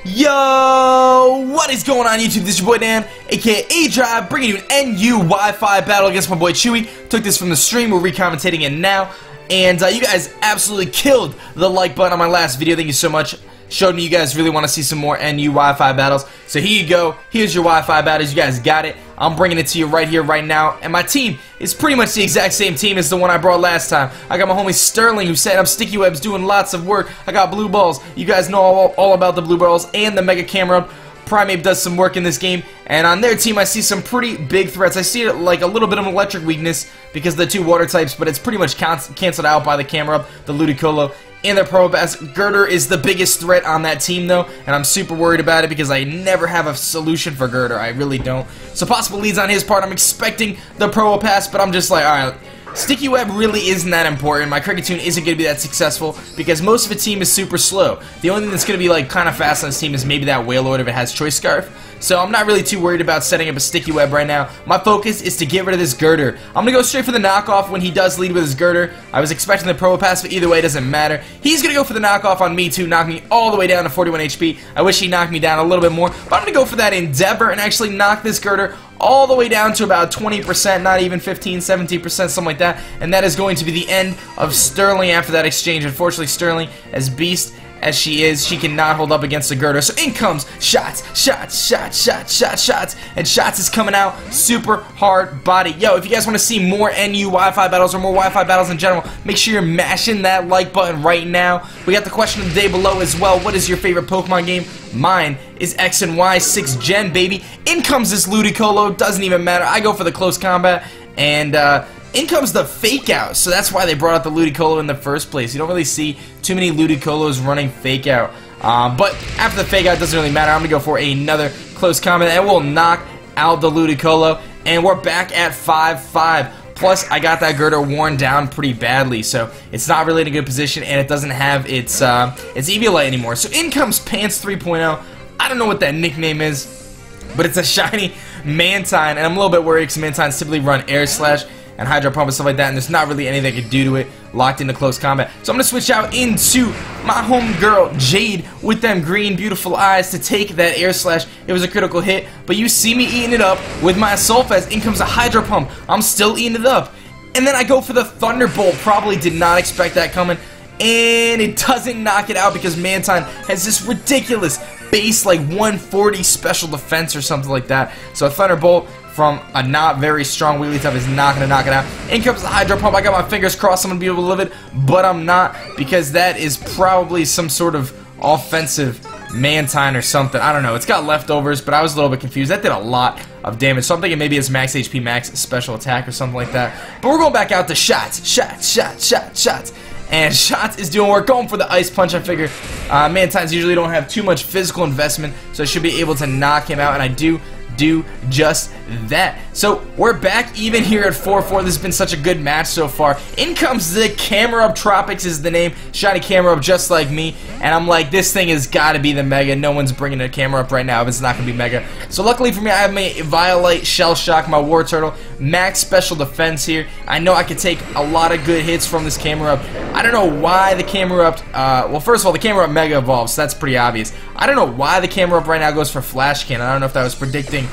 Yo, what is going on YouTube? This is your boy Dan, aka aDrive, bringing you an NU Wi-Fi battle against my boy Chewy. Took this from the stream, we're recommentating it now, and you guys absolutely killed the like button on my last video. Thank you so much. Showed me you guys really want to see some more NU Wi-Fi battles. So here you go. Here's your Wi-Fi battles. You guys got it. I'm bringing it to you right here, right now. And my team is pretty much the exact same team as the one I brought last time. I got my homie Sterling, who's setting up sticky webs, doing lots of work. I got blue balls. You guys know all about the blue balls and the Mega Camerupt. Primeape does some work in this game, and on their team I see some pretty big threats. I see like a little bit of an electric weakness because of the two water types, but it's pretty much canceled out by the Camerupt, the Ludicolo, and their Promo Pass. Girder is the biggest threat on that team though, and I'm super worried about it because I never have a solution for Girder. I really don't. So possible leads on his part. I'm expecting the Promo Pass, but I'm just like, alright, Sticky Web really isn't that important. My Cricketune isn't going to be that successful because most of the team is super slow. The only thing that's going to be like kind of fast on this team is maybe that Wailord if it has Choice Scarf. So I'm not really too worried about setting up a Sticky Web right now. My focus is to get rid of this Girder. I'm going to go straight for the knockoff when he does lead with his Girder. I was expecting the Promo Pass, but either way it doesn't matter. He's going to go for the knockoff on me too, knock me all the way down to 41 HP. I wish he knocked me down a little bit more, but I'm going to go for that Endeavor and actually knock this Girder all the way down to about 20%, not even 15, 17%, something like that. And that is going to be the end of Sterling after that exchange. Unfortunately, Sterling, as beast as she is, she cannot hold up against the Girder. So in comes Shots, Shots, Shots, Shots, Shots, Shots. And Shots is coming out super hard body. Yo, if you guys want to see more NU Wi-Fi battles or more Wi-Fi battles in general, make sure you're mashing that like button right now. We got the question of the day below as well. What is your favorite Pokemon game? Mine is X and Y 6th Gen, baby. In comes this Ludicolo. Doesn't even matter. I go for the close combat. And, in comes the Fake Out, so that's why they brought out the Ludicolo in the first place. You don't really see too many Ludicolos running Fake Out. But after the Fake Out, it doesn't really matter. I'm going to go for another close combat, and we'll knock out the Ludicolo. And we're back at 5-5. Plus, I got that Girder worn down pretty badly, so it's not really in a good position, and it doesn't have its Eviolite anymore. So in comes Pants 3.0. I don't know what that nickname is, but it's a shiny Mantine, and I'm a little bit worried because Mantines typically run Air Slash and Hydro Pump and stuff like that, and there's not really anything I can do to it locked into close combat. So I'm going to switch out into my homegirl Jade with them green beautiful eyes to take that Air Slash. It was a critical hit, but you see me eating it up with my Assault Vest. In comes a Hydro Pump. I'm still eating it up. And then I go for the Thunderbolt. Probably did not expect that coming. And it doesn't knock it out because Mantine has this ridiculous base like 140 special defense or something like that. So a Thunderbolt from a not very strong Wigglytuff type is not going to knock it out. In comes the Hydro Pump. I got my fingers crossed I'm going to be able to live it, but I'm not because that is probably some sort of offensive Mantine or something. I don't know. It's got leftovers, but I was a little bit confused. That did a lot of damage, so I'm thinking maybe it's max HP, max special attack or something like that. But we're going back out to Shots, Shots, Shots, Shots, Shots. And Shots is doing work, going for the Ice Punch. I figure Mantines usually don't have too much physical investment, so I should be able to knock him out, and I do just that. So we're back even here at 4-4. This has been such a good match so far. In comes the Camerupt. Tropics is the name. Shiny Camerupt just like me. And I'm like, this thing has got to be the Mega. No one's bringing a Camerupt right now if it's not going to be Mega. So luckily for me, I have my Violite, Shell Shock, my War Turtle, max special defense here. I know I can take a lot of good hits from this Camerupt. I don't know why the Camerupt, well, first of all, the Camerupt Mega evolves, so that's pretty obvious. I don't know why the Camerupt right now goes for Flash Cannon. I don't know if that was predicting.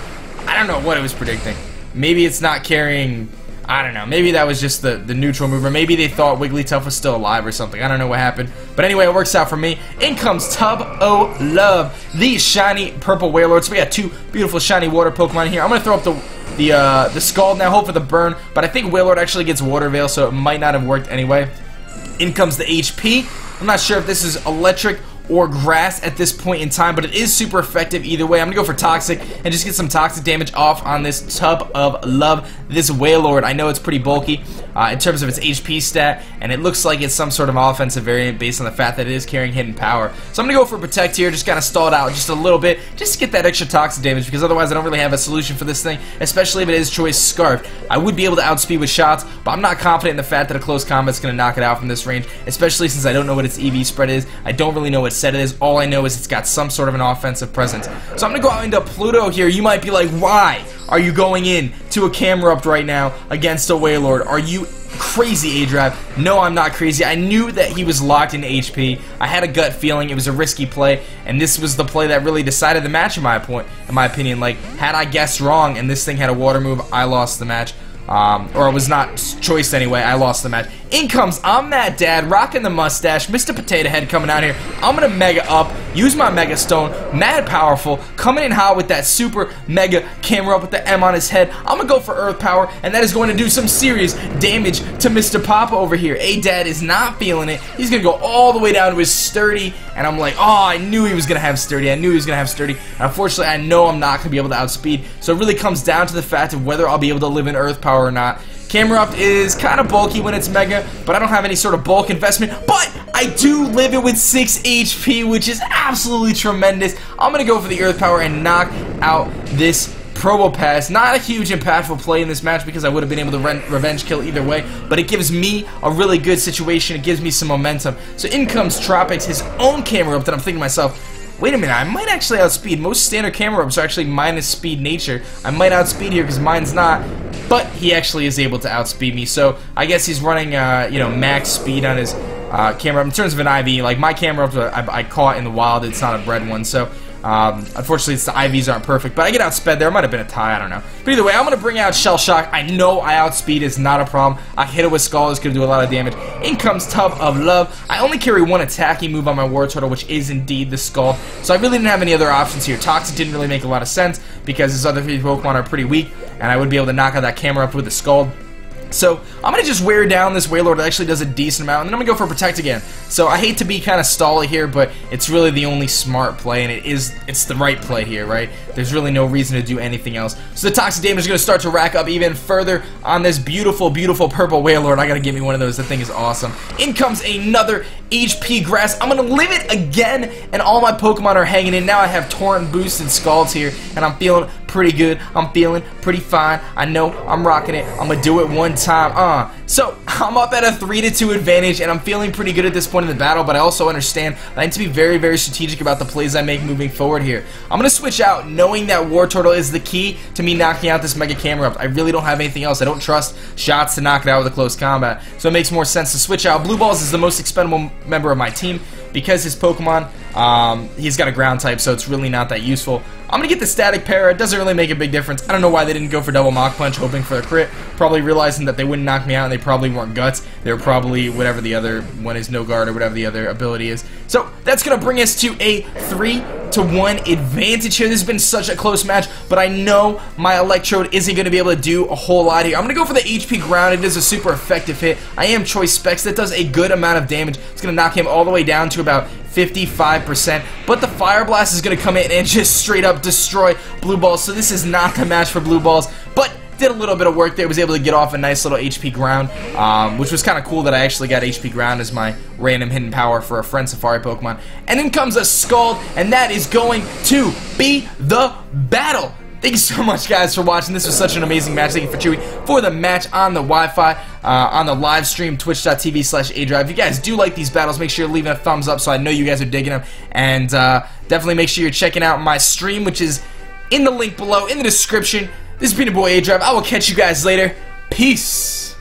I don't know what it was predicting. Maybe it's not carrying. I don't know. Maybe that was just the neutral mover. Maybe they thought Wigglytuff was still alive or something. I don't know what happened. But anyway, it works out for me. In comes Tub O Love, the shiny purple Wailord. So we got two beautiful shiny water Pokemon here. I'm going to throw up the Scald now, hope for the burn. But I think Wailord actually gets Water Veil, so it might not have worked anyway. In comes the HP. I'm not sure if this is electric or grass at this point in time, but it is super effective either way. I'm gonna go for Toxic and just get some toxic damage off on this Tub of Love, this Wailord. I know it's pretty bulky in terms of its HP stat, and it looks like it's some sort of offensive variant based on the fact that it is carrying hidden power. So I'm gonna go for Protect here, just kind of stall it out just a little bit, just to get that extra toxic damage, because otherwise I don't really have a solution for this thing, especially if it is Choice Scarf. I would be able to outspeed with Shots, but I'm not confident in the fact that a close combat's gonna knock it out from this range, especially since I don't know what its EV spread is. I don't really know what set it is. All I know is it's got some sort of an offensive presence. So I'm going to go out into Pluto here. You might be like, why? are you going in to a Camerupt right now against a Wailord? Are you crazy, aDrive? No, I'm not crazy. I knew that he was locked into HP. I had a gut feeling it was a risky play, and this was the play that really decided the match in my opinion. Like, had I guessed wrong and this thing had a water move, I lost the match. Or I was not choiced anyway, I lost the match. In comes I'm That Dad, rocking the mustache, Mr. Potato Head coming out here. I'm gonna Mega up, use my Mega Stone, mad powerful, coming in hot with that super Mega Camerupt with the M on his head. I'm gonna go for Earth Power, and that is going to do some serious damage to Mr. Papa over here. aDad is not feeling it. He's gonna go all the way down to his Sturdy, and I'm like, oh, I knew he was gonna have Sturdy. And unfortunately, I know I'm not gonna be able to outspeed, so it really comes down to the fact of whether I'll be able to live in Earth Power or not. Camerupt is kind of bulky when it's Mega, but I don't have any sort of bulk investment, but I do live it with 6 HP, which is absolutely tremendous. I'm going to go for the Earth Power and knock out this Probopass. Not a huge impactful play in this match because I would have been able to revenge kill either way, but it gives me a really good situation. It gives me some momentum. So in comes Tropics, his own Camerupt, and I'm thinking to myself, wait a minute, I might actually outspeed. Most standard Camerupts are actually minus speed nature. I might outspeed here because mine's not, but he actually is able to outspeed me. So I guess he's running, you know, max speed on his Camerupt. In terms of an IV, like my Camerupt I caught in the wild, it's not a bred one, so unfortunately the IVs aren't perfect, but I get outsped there. Might have been a tie, I don't know. But either way, I'm going to bring out Shell Shock. I know I outspeed is not a problem. I hit it with Skull, it's going to do a lot of damage. In comes Tub of Love. I only carry one attacking move on my War Turtle, which is indeed the Skull, so I really didn't have any other options here. Toxic didn't really make a lot of sense because his other 3 Pokemon are pretty weak, and I would be able to knock out that Camerupt with the Skull. So I'm going to just wear down this Wailord that actually does a decent amount, and then I'm going to go for Protect again. So I hate to be kind of stally here, but it's really the only smart play, and it's the right play here, right? There's really no reason to do anything else. So the Toxic damage is going to start to rack up even further on this beautiful, beautiful purple Wailord. I got to give me one of those. That thing is awesome. In comes another HP Grass. I'm going to live it again, and all my Pokemon are hanging in. Now I have Torrent Boost and Scalds here, and I'm feeling pretty good. I'm feeling pretty fine. I know I'm rocking it. I'm going to do it one time. So I'm up at a 3-2 advantage, and I'm feeling pretty good at this point in the battle, but I also understand that I need to be very, very strategic about the plays I make moving forward here. I'm going to switch out knowing that War Turtle is the key to me knocking out this Mega Camerupt. I really don't have anything else. I don't trust shots to knock it out with a close combat, so it makes more sense to switch out. Blue Balls is the most expendable member of my team because his Pokemon, he's got a ground type, so it's really not that useful. I'm going to get the Static Para. It doesn't really make a big difference. I don't know why they didn't go for Double Mach Punch, hoping for a crit. Probably realizing that they wouldn't knock me out, and they probably weren't Guts. They were probably whatever the other one is, No Guard, or whatever the other ability is. So that's going to bring us to a 3-1 advantage here. This has been such a close match, but I know my Electrode isn't going to be able to do a whole lot here. I'm going to go for the HP Ground. It is a super effective hit. I am Choice Specs. That does a good amount of damage. It's going to knock him all the way down to about 55%, but the Fire Blast is going to come in and just straight up destroy Blue Balls, so this is not the match for Blue Balls, but did a little bit of work there. Was able to get off a nice little HP Ground, which was kind of cool that I actually got HP Ground as my random hidden power for a friend Safari Pokemon. And then comes a Scald, and that is going to be the battle. Thank you so much, guys, for watching. This was such an amazing match. Thank you for Chewy for the match on the Wi-Fi, on the live stream, twitch.tv/aDrive. If you guys do like these battles, make sure you're leaving a thumbs up so I know you guys are digging them. And definitely make sure you're checking out my stream, which is in the link below, in the description. This has been your boy aDrive. I will catch you guys later. Peace.